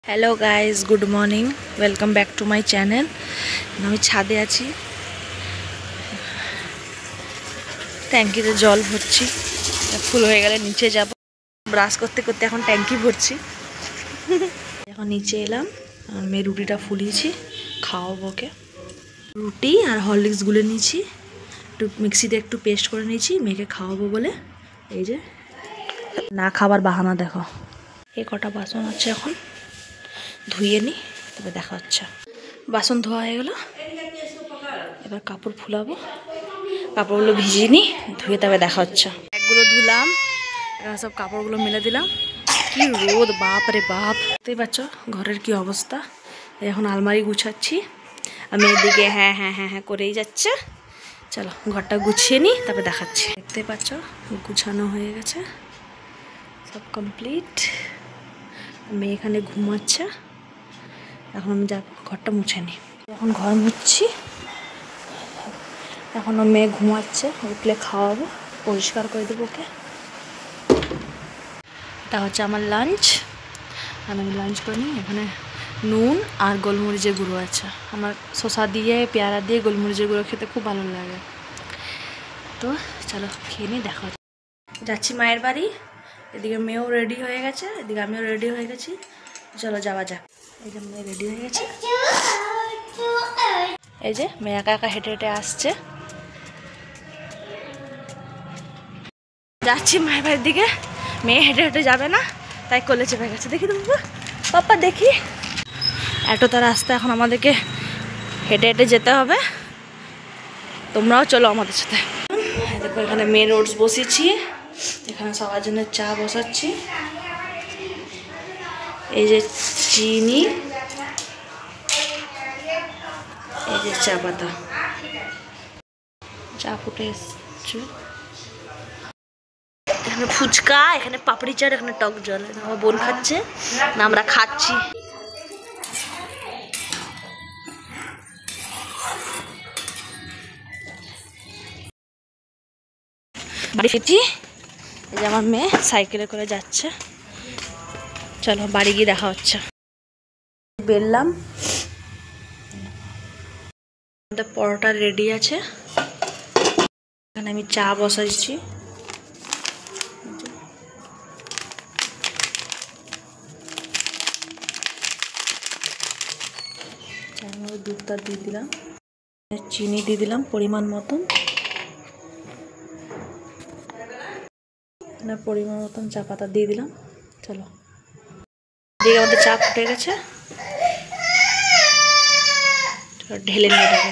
Hello guys, good morning, welcome back to my channel. আমি ছাদে আছি, ট্যাঙ্কিতে জল ভরছি, ফুল হয়ে গেলে নিচে যাব। ব্রাশ করতে করতে এখন ট্যাঙ্কি ভরছি। এখন নিচে এলাম, আর মেয়ে রুটিটা ফুলিয়েছি, খাওয়াবো ওকে। রুটি আর হরলিক্স গুলে নিয়েছি, একটু মিক্সিতে একটু পেস্ট করে নিয়েছি মেয়েকে খাওয়াবো বলে। এই যে না খাবার বাহানা দেখো। এই কটা বাসন আছে, এখন ধুয়ে নিই, তবে দেখা হচ্ছে। বাসন ধোয়া হয়ে গেল, এবার কাপড় ফুলাবো। কাপড়গুলো ভিজিয়ে নিই, ধুয়ে তবে দেখা হচ্ছে। ব্যাগগুলো ধুলাম, এবার সব কাপড়গুলো মেলে দিলাম। কি রোদ, বাপ রে বাপ! দেখতেই পাচ্ছ ঘরের কি অবস্থা। এখন আলমারি গুছাচ্ছি, আমি এদিকে হ্যাঁ হ্যাঁ হ্যাঁ হ্যাঁ করেই যাচ্ছে। চলো ঘরটা গুছিয়ে নিই, তবে দেখাচ্ছি। দেখতে পাচ্ছ গুছানো হয়ে গেছে, সব কমপ্লিট। মেয়ে এখানে ঘুমাচ্ছে, এখন আমি যা ঘরটা মুছে নিই। এখন ঘর মুছছি, এখনও মেয়ে ঘুমাচ্ছে, উঠলে খাওয়াবো, পরিষ্কার করে দেবো ওকে। এটা হচ্ছে আমার লাঞ্চ, আর আমি লাঞ্চ করে নিই। এখানে নুন আর গোলমরিচের গুঁড়ো আছে। আমার শসা দিয়ে, পেয়ারা দিয়ে গোলমরিচের গুঁড়ো খেতে খুব ভালো লাগে। তো চলো খেয়ে নিই, দেখা হচ্ছে। যাচ্ছি মায়ের বাড়ি। এদিকে মেয়েও রেডি হয়ে গেছে, এদিকে আমিও রেডি হয়ে গেছি। চলো যাওয়া যাক। এই যে মেয়ে রেডি হয়ে গেছে, এই যে মেয়ে একা একা হেঁটে হেঁটে আসছে। যাচ্ছি মায়ের বাড়ির দিকে। মেয়ে হেঁটে হেঁটে যাবে না, তাই কোলে চেপে গেছে। দেখি তো পাপা, দেখি। এতটা রাস্তা এখন আমাদেরকে হেঁটে হেঁটে যেতে হবে, তোমরাও চলো আমাদের সাথে। দেখো এখানে মেন রোডস বসেছি, এখানে সবার জন্য চা বসাচ্ছি। এই যে চিনি, এই যে চা পাতা, চা ফুটে এসছে। এখানে ফুচকা, এখানে পাপড়ি চাট, এখানে টক জল। আমার বোন খাচ্ছে না, আমরা খাচ্ছি। বাড়ি ফিরছি, এই যে আমার মেয়ে সাইকেলে করে যাচ্ছে। চলো বাড়ি গিয়ে দেখা হচ্ছে। বেরলাম, আমাদের পরোটা রেডি আছে। এখানে আমি চা বসাইছি। দুধটা দিয়ে দিলাম, চিনি দিয়ে দিলাম পরিমাণ মতন, পরিমাণ মতন চা পাতা দিয়ে দিলাম। চলো দিয়ে আমাদের চা ফুটে গেছে, ঢেলে নিয়ে যাবে।